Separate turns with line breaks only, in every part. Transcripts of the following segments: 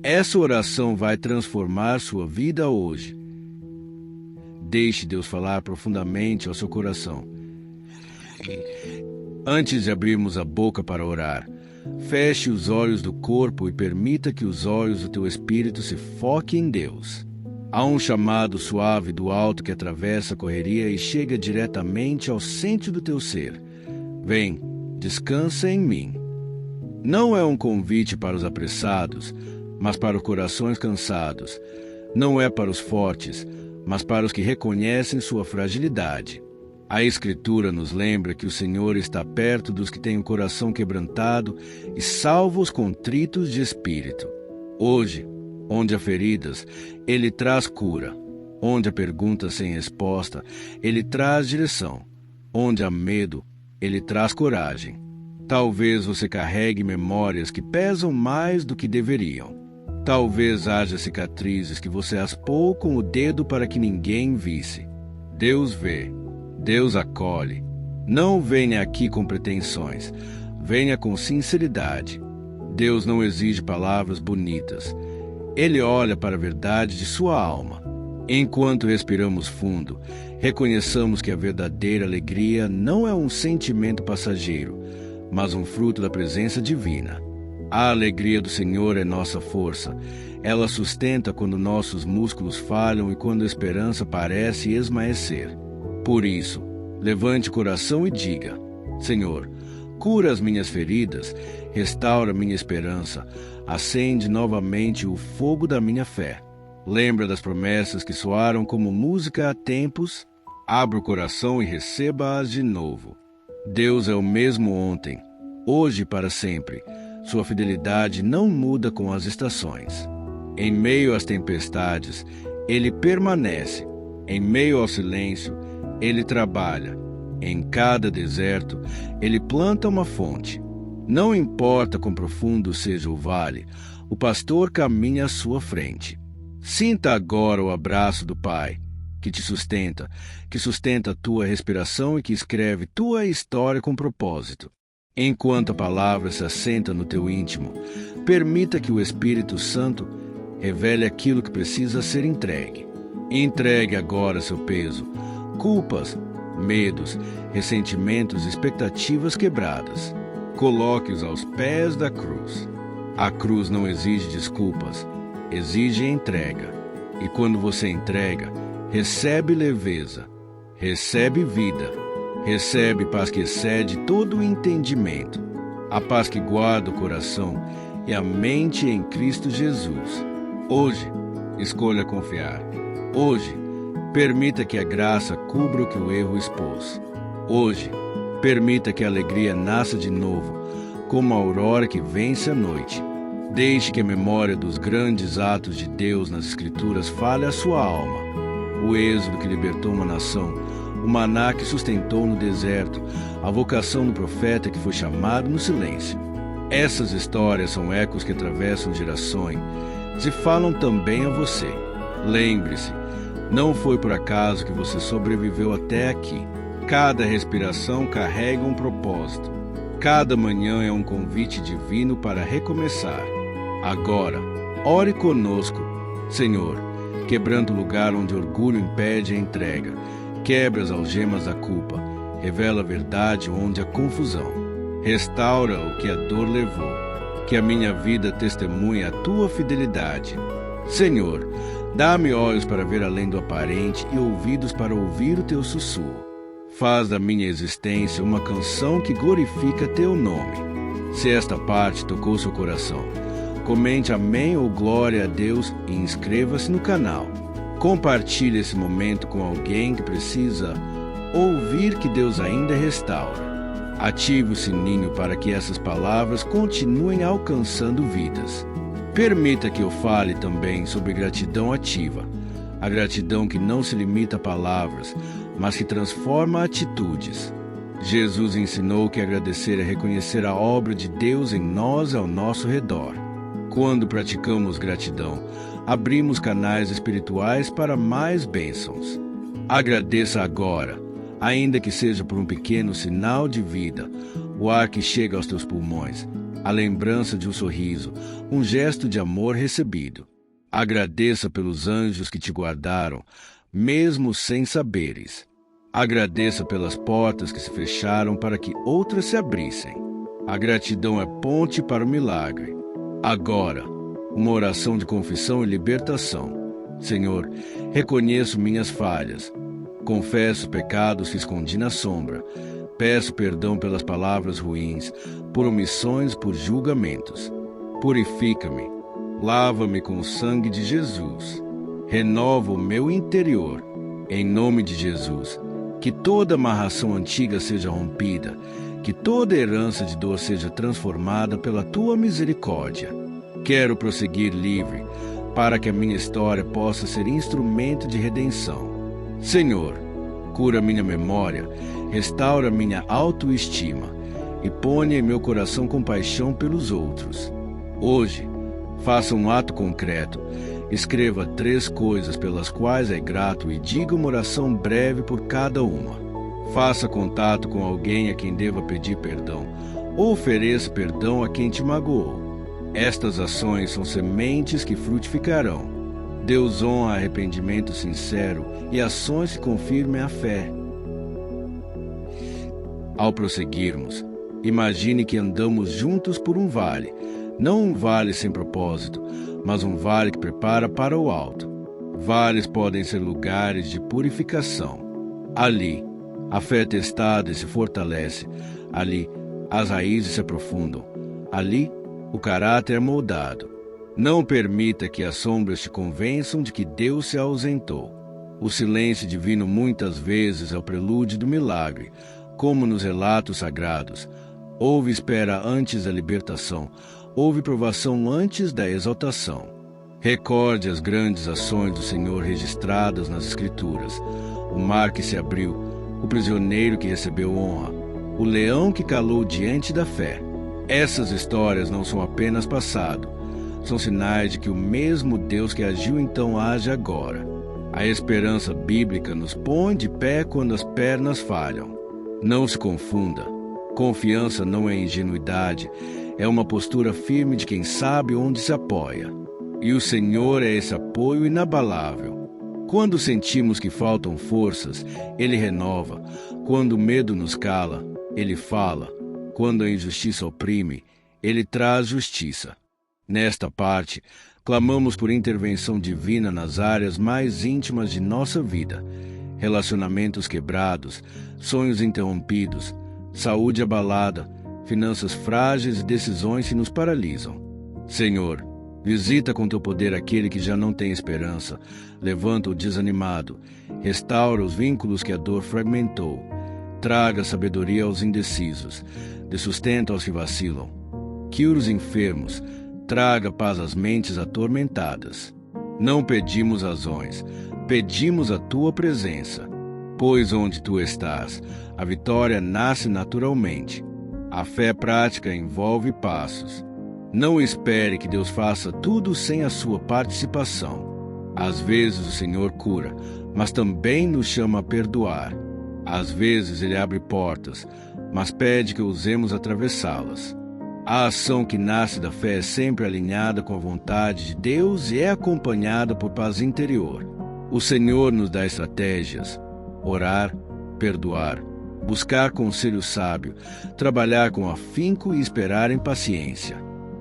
Essa oração vai transformar sua vida hoje. Deixe Deus falar profundamente ao seu coração. Antes de abrirmos a boca para orar, feche os olhos do corpo e permita que os olhos do teu espírito se foquem em Deus. Há um chamado suave do alto que atravessa a correria e chega diretamente ao centro do teu ser. Vem, descansa em mim. Não é um convite para os apressados, mas para os corações cansados. Não é para os fortes, mas para os que reconhecem sua fragilidade. A Escritura nos lembra que o Senhor está perto dos que têm o coração quebrantado e salva os contritos de espírito. Hoje, onde há feridas, Ele traz cura. Onde há perguntas sem resposta, Ele traz direção. Onde há medo, Ele traz coragem. Talvez você carregue memórias que pesam mais do que deveriam. Talvez haja cicatrizes que você raspou com o dedo para que ninguém visse. Deus vê. Deus acolhe. Não venha aqui com pretensões. Venha com sinceridade. Deus não exige palavras bonitas. Ele olha para a verdade de sua alma. Enquanto respiramos fundo, reconheçamos que a verdadeira alegria não é um sentimento passageiro, mas um fruto da presença divina. A alegria do Senhor é nossa força. Ela sustenta quando nossos músculos falham e quando a esperança parece esmaecer. Por isso, levante o coração e diga: Senhor, cura as minhas feridas, restaura minha esperança, acende novamente o fogo da minha fé. Lembra das promessas que soaram como música há tempos? Abra o coração e receba-as de novo. Deus é o mesmo ontem, hoje e para sempre. Sua fidelidade não muda com as estações. Em meio às tempestades, Ele permanece. Em meio ao silêncio, Ele trabalha. Em cada deserto, Ele planta uma fonte. Não importa quão profundo seja o vale, o pastor caminha à sua frente. Sinta agora o abraço do Pai, que sustenta a tua respiração e que escreve tua história com propósito. Enquanto a palavra se assenta no teu íntimo, permita que o Espírito Santo revele aquilo que precisa ser entregue. Entregue agora seu peso, culpas, medos, ressentimentos e expectativas quebradas. Coloque-os aos pés da cruz. A cruz não exige desculpas, exige entrega. E quando você entrega, recebe leveza, recebe vida. Recebe paz que excede todo o entendimento, a paz que guarda o coração e a mente em Cristo Jesus. Hoje, escolha confiar. Hoje, permita que a graça cubra o que o erro expôs. Hoje, permita que a alegria nasça de novo, como a aurora que vence a noite. Deixe que a memória dos grandes atos de Deus nas Escrituras fale a sua alma. O êxodo que libertou uma nação, o maná que sustentou no deserto, a vocação do profeta que foi chamado no silêncio. Essas histórias são ecos que atravessam gerações e falam também a você. Lembre-se, não foi por acaso que você sobreviveu até aqui. Cada respiração carrega um propósito. Cada manhã é um convite divino para recomeçar. Agora, ore conosco. Senhor, quebrando o lugar onde orgulho impede a entrega, quebra as algemas da culpa, revela a verdade onde há confusão. Restaura o que a dor levou, que a minha vida testemunhe a tua fidelidade. Senhor, dá-me olhos para ver além do aparente e ouvidos para ouvir o teu sussurro. Faz da minha existência uma canção que glorifica teu nome. Se esta parte tocou seu coração, comente amém ou glória a Deus e inscreva-se no canal. Compartilhe esse momento com alguém que precisa ouvir que Deus ainda restaura. Ative o sininho para que essas palavras continuem alcançando vidas. Permita que eu fale também sobre gratidão ativa. A gratidão que não se limita a palavras, mas que transforma atitudes. Jesus ensinou que agradecer é reconhecer a obra de Deus em nós e ao nosso redor. Quando praticamos gratidão, abrimos canais espirituais para mais bênçãos. Agradeça agora, ainda que seja por um pequeno sinal de vida, o ar que chega aos teus pulmões, a lembrança de um sorriso, um gesto de amor recebido. Agradeça pelos anjos que te guardaram, mesmo sem saberes. Agradeça pelas portas que se fecharam para que outras se abrissem. A gratidão é ponte para o milagre. Agora, uma oração de confissão e libertação. Senhor, reconheço minhas falhas. Confesso pecados que escondi na sombra. Peço perdão pelas palavras ruins, por omissões, por julgamentos. Purifica-me. Lava-me com o sangue de Jesus. Renova o meu interior. Em nome de Jesus. Que toda amarração antiga seja rompida. Que toda herança de dor seja transformada pela tua misericórdia. Quero prosseguir livre, para que a minha história possa ser instrumento de redenção. Senhor, cura minha memória, restaura minha autoestima e ponha em meu coração compaixão pelos outros. Hoje, faça um ato concreto. Escreva 3 coisas pelas quais é grato e diga uma oração breve por cada uma. Faça contato com alguém a quem deva pedir perdão ou ofereça perdão a quem te magoou. Estas ações são sementes que frutificarão. Deus honra arrependimento sincero e ações que confirmem a fé. Ao prosseguirmos, imagine que andamos juntos por um vale, não um vale sem propósito, mas um vale que prepara para o alto. Vales podem ser lugares de purificação. Ali, a fé é testada e se fortalece. Ali, as raízes se aprofundam. Ali, o caráter é moldado. Não permita que as sombras te convençam de que Deus se ausentou. O silêncio divino muitas vezes é o prelúdio do milagre, como nos relatos sagrados. Houve espera antes da libertação, houve provação antes da exaltação. Recorde as grandes ações do Senhor registradas nas Escrituras. O mar que se abriu, o prisioneiro que recebeu honra, o leão que calou diante da fé. Essas histórias não são apenas passado, são sinais de que o mesmo Deus que agiu então age agora. A esperança bíblica nos põe de pé quando as pernas falham. Não se confunda. Confiança não é ingenuidade, é uma postura firme de quem sabe onde se apoia. E o Senhor é esse apoio inabalável. Quando sentimos que faltam forças, Ele renova. Quando o medo nos cala, Ele fala. Quando a injustiça oprime, Ele traz justiça. Nesta parte, clamamos por intervenção divina nas áreas mais íntimas de nossa vida. Relacionamentos quebrados, sonhos interrompidos, saúde abalada, finanças frágeis e decisões que nos paralisam. Senhor, visita com teu poder aquele que já não tem esperança, levanta o desanimado, restaura os vínculos que a dor fragmentou, traga sabedoria aos indecisos, dê sustento aos que vacilam, cure os enfermos, traga paz às mentes atormentadas. Não pedimos razões, pedimos a tua presença, pois onde tu estás, a vitória nasce naturalmente. A fé prática envolve passos. Não espere que Deus faça tudo sem a sua participação. Às vezes o Senhor cura, mas também nos chama a perdoar. Às vezes Ele abre portas, mas pede que ousemos atravessá-las. A ação que nasce da fé é sempre alinhada com a vontade de Deus e é acompanhada por paz interior. O Senhor nos dá estratégias: orar, perdoar, buscar conselho sábio, trabalhar com afinco e esperar em paciência.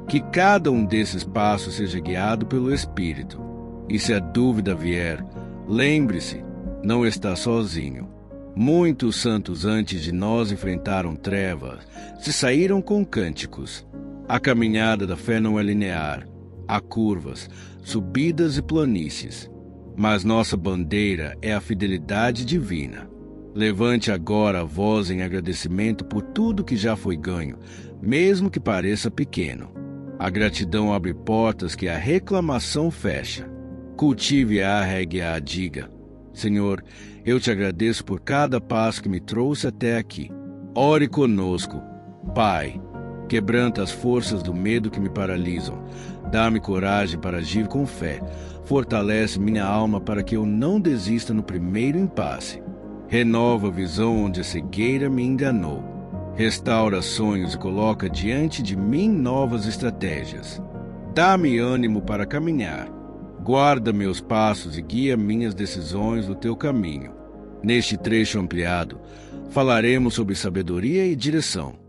Que cada um desses passos seja guiado pelo Espírito. E se a dúvida vier, lembre-se, não está sozinho. Muitos santos antes de nós enfrentaram trevas, se saíram com cânticos. A caminhada da fé não é linear. Há curvas, subidas e planícies. Mas nossa bandeira é a fidelidade divina. Levante agora a voz em agradecimento por tudo que já foi ganho, mesmo que pareça pequeno. A gratidão abre portas que a reclamação fecha. Cultive-a, regue-a, diga: Senhor, eu te agradeço por cada passo que me trouxe até aqui. Ore conosco. Pai, quebranta as forças do medo que me paralisam. Dá-me coragem para agir com fé. Fortalece minha alma para que eu não desista no primeiro impasse. Renova a visão onde a cegueira me enganou. Restaura sonhos e coloca diante de mim novas estratégias. Dá-me ânimo para caminhar. Guarda meus passos e guia minhas decisões no teu caminho. Neste trecho ampliado, falaremos sobre sabedoria e direção.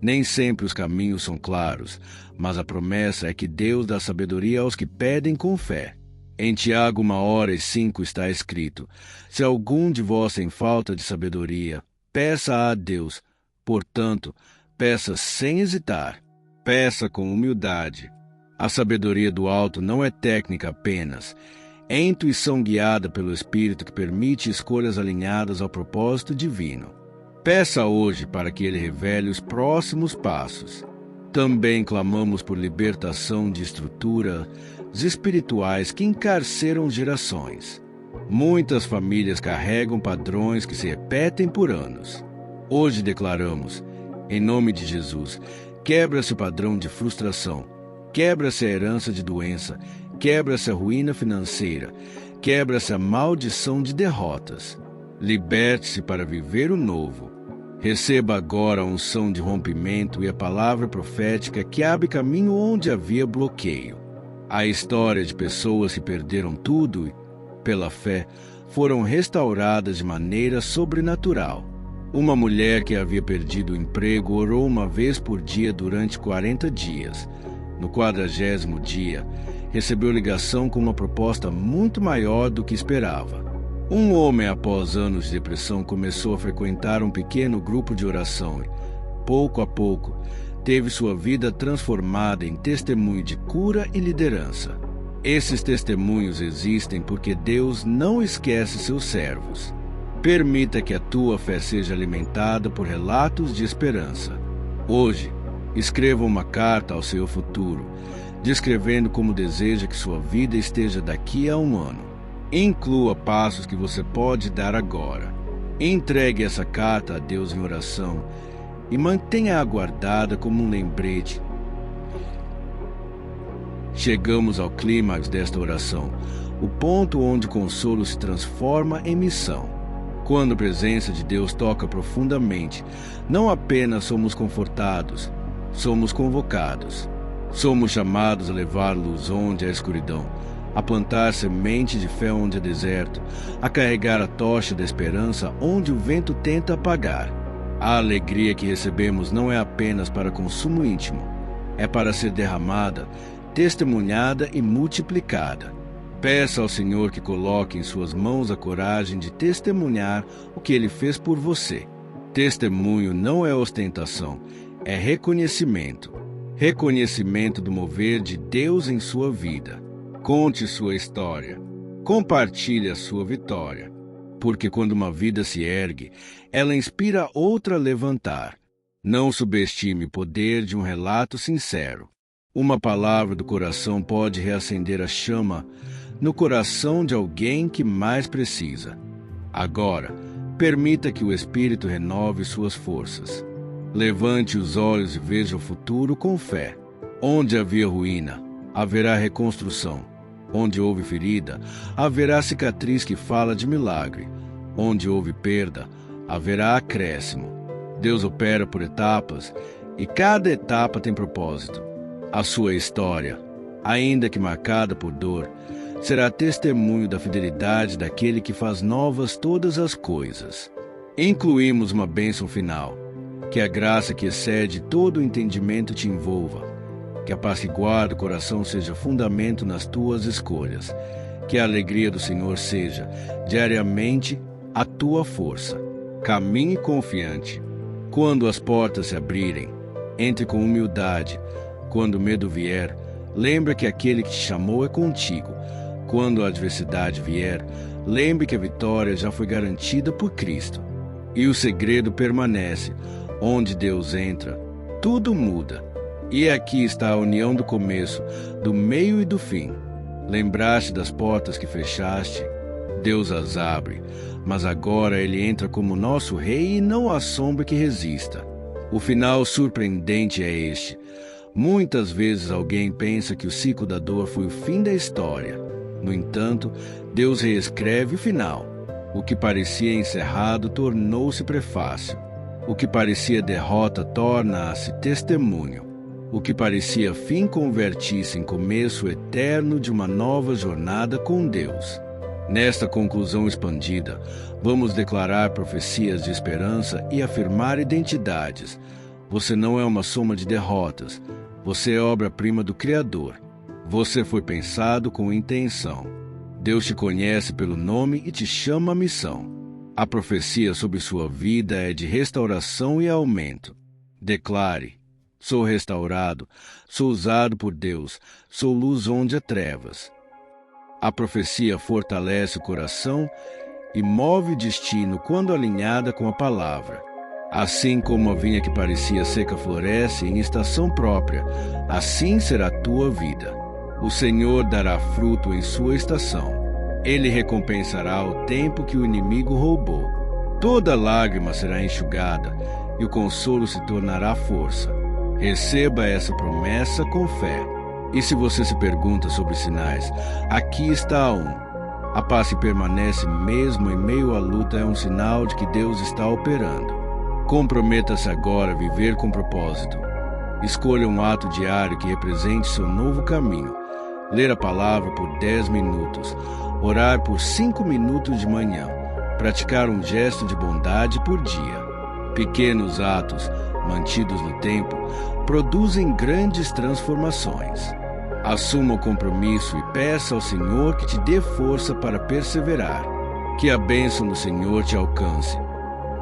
Nem sempre os caminhos são claros, mas a promessa é que Deus dá sabedoria aos que pedem com fé. Em Tiago 1:5 está escrito: se algum de vós tem falta de sabedoria, peça a Deus. Portanto, peça sem hesitar. Peça com humildade. A sabedoria do alto não é técnica apenas. É intuição guiada pelo Espírito que permite escolhas alinhadas ao propósito divino. Peça hoje para que Ele revele os próximos passos. Também clamamos por libertação de estruturas espirituais que encarceram gerações. Muitas famílias carregam padrões que se repetem por anos. Hoje declaramos, em nome de Jesus, quebra-se o padrão de frustração, quebra-se a herança de doença, quebra-se a ruína financeira, quebra-se a maldição de derrotas. Liberte-se para viver o novo. Receba agora a unção de rompimento e a palavra profética que abre caminho onde havia bloqueio. A história de pessoas que perderam tudo e, pela fé, foram restauradas de maneira sobrenatural. Uma mulher que havia perdido o emprego orou uma vez por dia durante 40 dias. No 40º dia, recebeu ligação com uma proposta muito maior do que esperava. Um homem, após anos de depressão, começou a frequentar um pequeno grupo de oração e, pouco a pouco, teve sua vida transformada em testemunho de cura e liderança. Esses testemunhos existem porque Deus não esquece seus servos. Permita que a tua fé seja alimentada por relatos de esperança. Hoje, escreva uma carta ao seu futuro, descrevendo como deseja que sua vida esteja daqui a um ano. Inclua passos que você pode dar agora. Entregue essa carta a Deus em oração e mantenha-a guardada como um lembrete. Chegamos ao clímax desta oração, o ponto onde o consolo se transforma em missão. Quando a presença de Deus toca profundamente, não apenas somos confortados, somos convocados. Somos chamados a levar luz onde há escuridão, a plantar semente de fé onde há deserto, a carregar a tocha da esperança onde o vento tenta apagar. A alegria que recebemos não é apenas para consumo íntimo, é para ser derramada, testemunhada e multiplicada. Peça ao Senhor que coloque em suas mãos a coragem de testemunhar o que Ele fez por você. Testemunho não é ostentação, é reconhecimento. Reconhecimento do mover de Deus em sua vida. Conte sua história. Compartilhe a sua vitória. Porque quando uma vida se ergue, ela inspira outra a levantar. Não subestime o poder de um relato sincero. Uma palavra do coração pode reacender a chama no coração de alguém que mais precisa. Agora, permita que o Espírito renove suas forças. Levante os olhos e veja o futuro com fé. Onde havia ruína, haverá reconstrução. Onde houve ferida, haverá cicatriz que fala de milagre. Onde houve perda, haverá acréscimo. Deus opera por etapas e cada etapa tem propósito. A sua história, ainda que marcada por dor, será testemunho da fidelidade daquele que faz novas todas as coisas. Incluímos uma bênção final. Que a graça que excede todo o entendimento te envolva. Que a paz que guarda o coração seja fundamento nas tuas escolhas. Que a alegria do Senhor seja, diariamente, a tua força. Caminhe confiante. Quando as portas se abrirem, entre com humildade. Quando o medo vier, lembra que aquele que te chamou é contigo. Quando a adversidade vier, lembre que a vitória já foi garantida por Cristo. E o segredo permanece. Onde Deus entra, tudo muda. E aqui está a união do começo, do meio e do fim. Lembraste das portas que fechaste? Deus as abre, mas agora Ele entra como nosso Rei e não há sombra que resista. O final surpreendente é este. Muitas vezes alguém pensa que o ciclo da dor foi o fim da história. No entanto, Deus reescreve o final. O que parecia encerrado tornou-se prefácio. O que parecia derrota torna-se testemunho. O que parecia fim converte-se em começo eterno de uma nova jornada com Deus. Nesta conclusão expandida, vamos declarar profecias de esperança e afirmar identidades. Você não é uma soma de derrotas. Você é obra-prima do Criador. Você foi pensado com intenção. Deus te conhece pelo nome e te chama à missão. A profecia sobre sua vida é de restauração e aumento. Declare: sou restaurado, sou usado por Deus, sou luz onde há trevas. A profecia fortalece o coração e move o destino quando alinhada com a palavra. Assim como a vinha que parecia seca floresce em estação própria, assim será a tua vida. O Senhor dará fruto em sua estação. Ele recompensará o tempo que o inimigo roubou. Toda lágrima será enxugada e o consolo se tornará força. Receba essa promessa com fé. E se você se pergunta sobre sinais, aqui está um. A paz que permanece mesmo em meio à luta é um sinal de que Deus está operando. Comprometa-se agora a viver com propósito. Escolha um ato diário que represente seu novo caminho. Ler a palavra por 10 minutos. Orar por 5 minutos de manhã. Praticar um gesto de bondade por dia. Pequenos atos, mantidos no tempo, produzem grandes transformações. Assuma o compromisso e peça ao Senhor que te dê força para perseverar. Que a bênção do Senhor te alcance.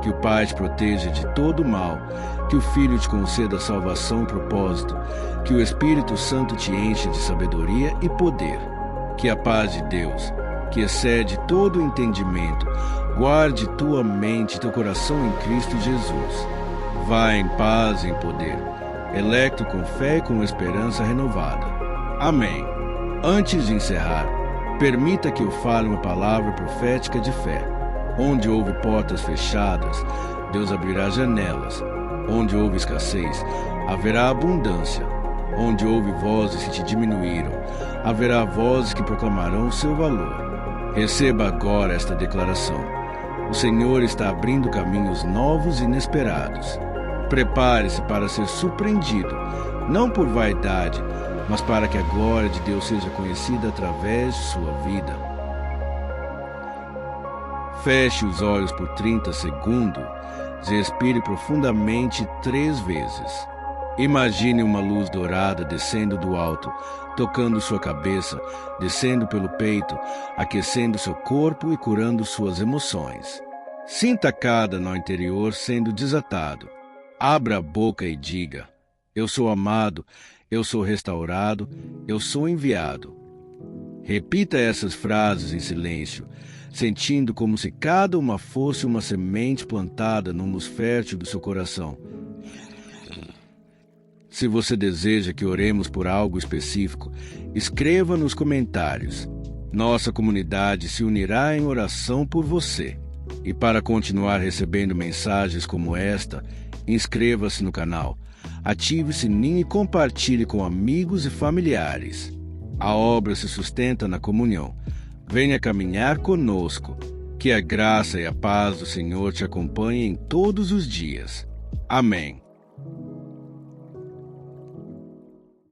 Que o Pai te proteja de todo mal. Que o Filho te conceda salvação e propósito. Que o Espírito Santo te enche de sabedoria e poder. Que a paz de Deus, que excede todo o entendimento, guarde tua mente e teu coração em Cristo Jesus. Vá em paz e em poder, electo com fé e com esperança renovada. Amém. Antes de encerrar, permita que eu fale uma palavra profética de fé. Onde houve portas fechadas, Deus abrirá janelas. Onde houve escassez, haverá abundância. Onde houve vozes que te diminuíram, haverá vozes que proclamarão o seu valor. Receba agora esta declaração. O Senhor está abrindo caminhos novos e inesperados. Prepare-se para ser surpreendido, não por vaidade, mas para que a glória de Deus seja conhecida através de sua vida. Feche os olhos por 30 segundos e expire profundamente 3 vezes. Imagine uma luz dourada descendo do alto, tocando sua cabeça, descendo pelo peito, aquecendo seu corpo e curando suas emoções. Sinta cada nó interior sendo desatado. Abra a boca e diga: eu sou amado, eu sou restaurado, eu sou enviado. Repita essas frases em silêncio, sentindo como se cada uma fosse uma semente plantada no humus fértil do seu coração. Se você deseja que oremos por algo específico, escreva nos comentários. Nossa comunidade se unirá em oração por você. E para continuar recebendo mensagens como esta, inscreva-se no canal, ative o sininho e compartilhe com amigos e familiares. A obra se sustenta na comunhão. Venha caminhar conosco. Que a graça e a paz do Senhor te acompanhem todos os dias. Amém.